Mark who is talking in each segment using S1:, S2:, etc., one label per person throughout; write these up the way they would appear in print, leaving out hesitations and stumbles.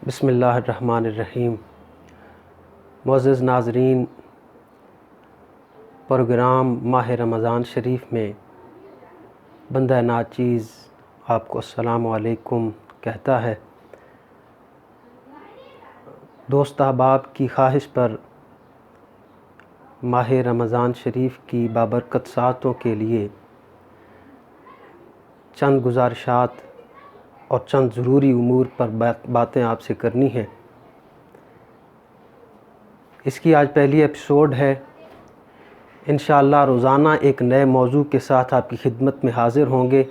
S1: بسم اللہ الرحمن الرحیم۔ معزز ناظرین، پروگرام ماہ رمضان شریف میں بندہ ناچیز آپ کو السلام علیکم کہتا ہے۔ دوست احباب کی خواہش پر ماہ رمضان شریف کی بابرکت ساعتوں کے لیے چند گزارشات اور چند ضروری امور پر باتیں آپ سے کرنی ہیں۔ اس کی آج پہلی ایپیسوڈ ہے۔ انشاءاللہ روزانہ ایک نئے موضوع کے ساتھ آپ کی خدمت میں حاضر ہوں گے۔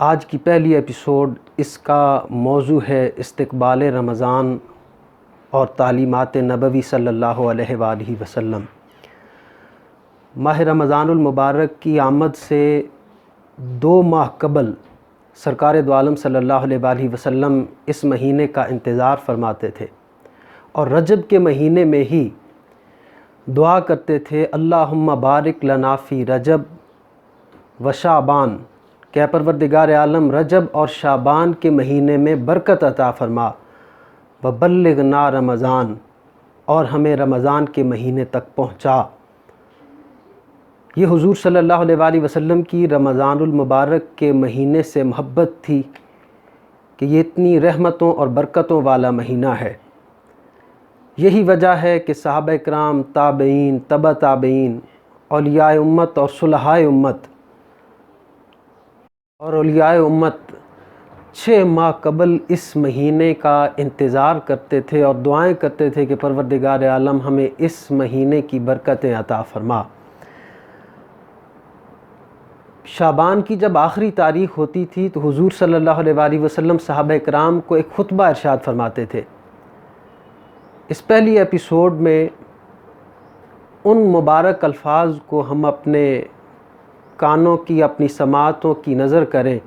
S1: آج کی پہلی ایپیسوڈ اس کا موضوع ہے استقبال رمضان اور تعلیمات نبوی صلی اللہ علیہ وآلہ وسلم۔ ماہ رمضان المبارک کی آمد سے 2 ماہ قبل سرکار دو عالم صلی اللہ علیہ وآلہ وسلم اس مہینے کا انتظار فرماتے تھے اور رجب کے مہینے میں ہی دعا کرتے تھے، اللہم بارک لنا فی رجب و شعبان، کہ پروردگار عالم رجب اور شعبان کے مہینے میں برکت عطا فرما، وبلغنا رمضان، اور ہمیں رمضان کے مہینے تک پہنچا۔ یہ حضور صلی اللہ علیہ وآلہ وسلم کی رمضان المبارک کے مہینے سے محبت تھی کہ یہ اتنی رحمتوں اور برکتوں والا مہینہ ہے۔ یہی وجہ ہے کہ صحابہ کرام، تابعین، تبع تابعین، اولیاء امت اور صلحاء امت 6 ماہ قبل اس مہینے کا انتظار کرتے تھے اور دعائیں کرتے تھے کہ پروردگار عالم ہمیں اس مہینے کی برکتیں عطا فرما۔ شعبان کی جب آخری تاریخ ہوتی تھی تو حضور صلی اللہ علیہ وآلہ وسلم صحابہ کرام کو ایک خطبہ ارشاد فرماتے تھے۔ اس پہلی ایپیسوڈ میں ان مبارک الفاظ کو ہم اپنے کانوں کی، اپنی سماعتوں کی نظر کریں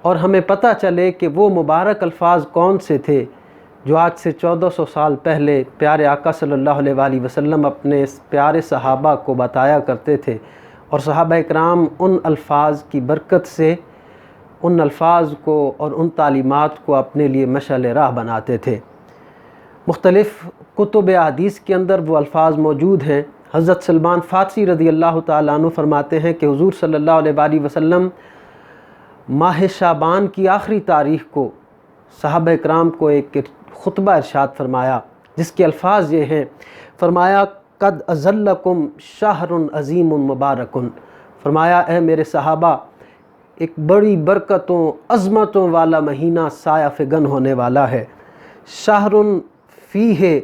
S1: اور ہمیں پتہ چلے کہ وہ مبارک الفاظ کون سے تھے جو آج سے 1400 سال پہلے پیارے آقا صلی اللہ علیہ وآلہ وسلم اپنے پیارے صحابہ کو بتایا کرتے تھے، اور صحابہ کرام ان الفاظ کی برکت سے ان الفاظ کو اور ان تعلیمات کو اپنے لیے مشعل راہ بناتے تھے۔ مختلف کتب احادیث کے اندر وہ الفاظ موجود ہیں۔ حضرت سلمان فارسی رضی اللہ تعالیٰ عنہ فرماتے ہیں کہ حضور صلی اللہ علیہ وآلہ وسلم ماہ شعبان کی آخری تاریخ کو صحابہ کرام کو ایک خطبہ ارشاد فرمایا جس کے الفاظ یہ ہیں، فرمایا قد اظلکم شہر عظیم مبارک، فرمایا اے میرے صحابہ، ایک بڑی برکتوں عظمتوں والا مہینہ سایہ فگن ہونے والا ہے۔ شہر فیہ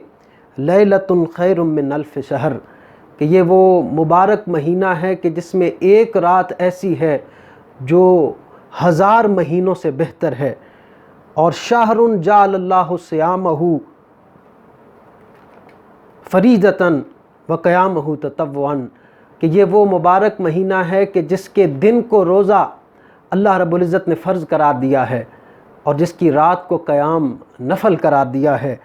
S1: لیلۃ خیر من الف شہر، کہ یہ وہ مبارک مہینہ ہے کہ جس میں ایک رات ایسی ہے جو 1000 مہینوں سے بہتر ہے۔ اور شہر جعل اللہ صیامہ فریضۃ وقیامہ تطوعا، کہ یہ وہ مبارک مہینہ ہے کہ جس کے دن کو روزہ اللہ رب العزت نے فرض قرار دیا ہے اور جس کی رات کو قیام نفل قرار دیا ہے۔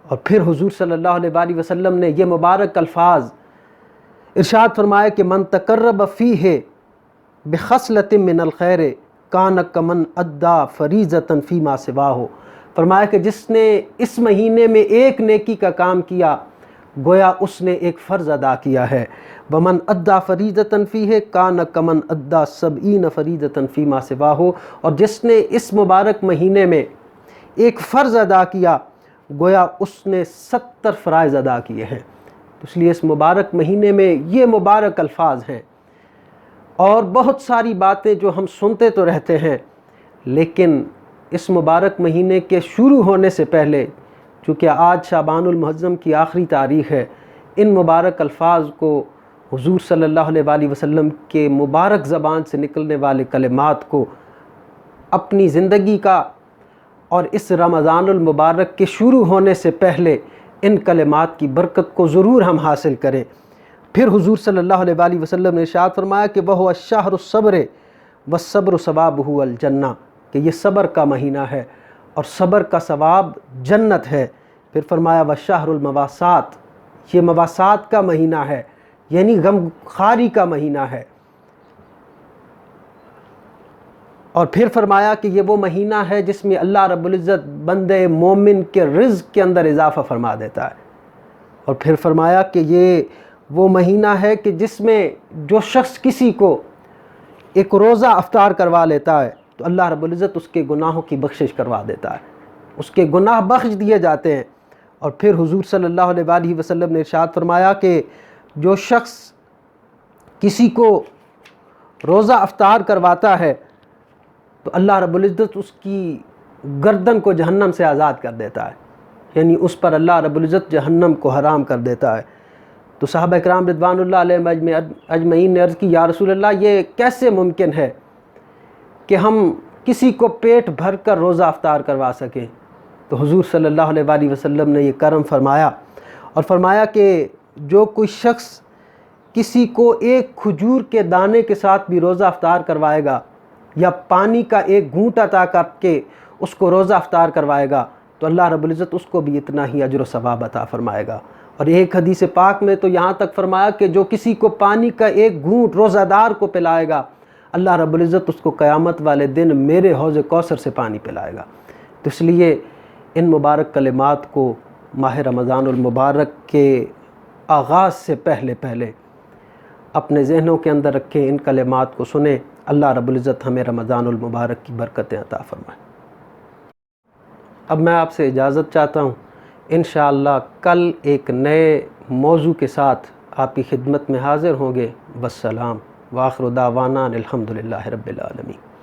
S1: اور پھر حضور صلی اللہ علیہ وآلہ وسلم نے یہ مبارک الفاظ ارشاد فرمایا کہ من تقرب فیہ بخصلۃ من الخیر کان کمن ادی فریضۃ فیما سواہ، فرمایا کہ جس نے اس مہینے میں ایک نیکی کا کام کیا گویا اس نے ایک فرض ادا کیا ہے۔ ومن ادی فریضۃ فیہ کان کمن ادی 70 فریضۃ فیما سواہ، اور جس نے اس مبارک مہینے میں ایک فرض ادا کیا گویا اس نے 70 فرائض ادا کیے ہیں۔ اس لیے اس مبارک مہینے میں یہ مبارک الفاظ ہیں، اور بہت ساری باتیں جو ہم سنتے تو رہتے ہیں، لیکن اس مبارک مہینے کے شروع ہونے سے پہلے، چونکہ آج شعبان المعظم کی آخری تاریخ ہے، ان مبارک الفاظ کو، حضور صلی اللہ علیہ وآلہ وسلم کے مبارک زبان سے نکلنے والے کلمات کو اپنی زندگی کا اور اس رمضان المبارک کے شروع ہونے سے پہلے ان کلمات کی برکت کو ضرور ہم حاصل کریں۔ پھر حضور صلی اللہ علیہ وآلہ وسلم نے ارشاد فرمایا کہ وَهُوَ الشَّهْرُ الصَّبْرِ وَالصَّبْرُ ثَوَابُهُ الْجَنَّةُ، کہ یہ صبر کا مہینہ ہے اور صبر کا ثواب جنت ہے۔ پھر فرمایا وَالشَّهْرُ الْمَوَاسَاتِ، یہ مواسات کا مہینہ ہے، یعنی غم خاری کا مہینہ ہے۔ اور پھر فرمایا کہ یہ وہ مہینہ ہے جس میں اللہ رب العزت بندے مومن کے رزق کے اندر اضافہ فرما دیتا ہے، اور پھر فرمایا کہ یہ وہ مہینہ ہے کہ جس میں جو شخص کسی کو ایک روزہ افطار کروا لیتا ہے تو اللہ رب العزت اس کے گناہوں کی بخشش کروا دیتا ہے، اس کے گناہ بخش دیے جاتے ہیں۔ اور پھر حضور صلی اللہ علیہ وآلہ وسلم نے ارشاد فرمایا کہ جو شخص کسی کو روزہ افطار کرواتا ہے تو اللہ رب العزت اس کی گردن کو جہنم سے آزاد کر دیتا ہے، یعنی اس پر اللہ رب العزت جہنم کو حرام کر دیتا ہے۔ تو صحابہ کرام رضوان اللہ علیہم اجمعین نے عرض کی، یا رسول اللہ یہ کیسے ممکن ہے کہ ہم کسی کو پیٹ بھر کر روزہ افطار کروا سکیں؟ تو حضور صلی اللہ علیہ وآلہ وسلم نے یہ کرم فرمایا اور فرمایا کہ جو کوئی شخص کسی کو ایک کھجور کے دانے کے ساتھ بھی روزہ افطار کروائے گا یا پانی کا ایک گھونٹ عطا کر کے اس کو روزہ افطار کروائے گا تو اللہ رب العزت اس کو بھی اتنا ہی اجر و ثواب عطا فرمائے گا۔ اور ایک حدیث پاک میں تو یہاں تک فرمایا کہ جو کسی کو پانی کا ایک گھونٹ روزہ دار کو پلائے گا اللہ رب العزت اس کو قیامت والے دن میرے حوض کوثر سے پانی پلائے گا۔ تو اس لیے ان مبارک کلمات کو ماہ رمضان المبارک کے آغاز سے پہلے اپنے ذہنوں کے اندر رکھیں، ان کلمات کو سنیں، اللہ رب العزت ہمیں رمضان المبارک کی برکتیں عطا فرمائے۔ اب میں آپ سے اجازت چاہتا ہوں، انشاءاللہ کل ایک نئے موضوع کے ساتھ آپ کی خدمت میں حاضر ہوں گے۔ والسلام وآخر دعوانا الحمدللہ رب العالمین۔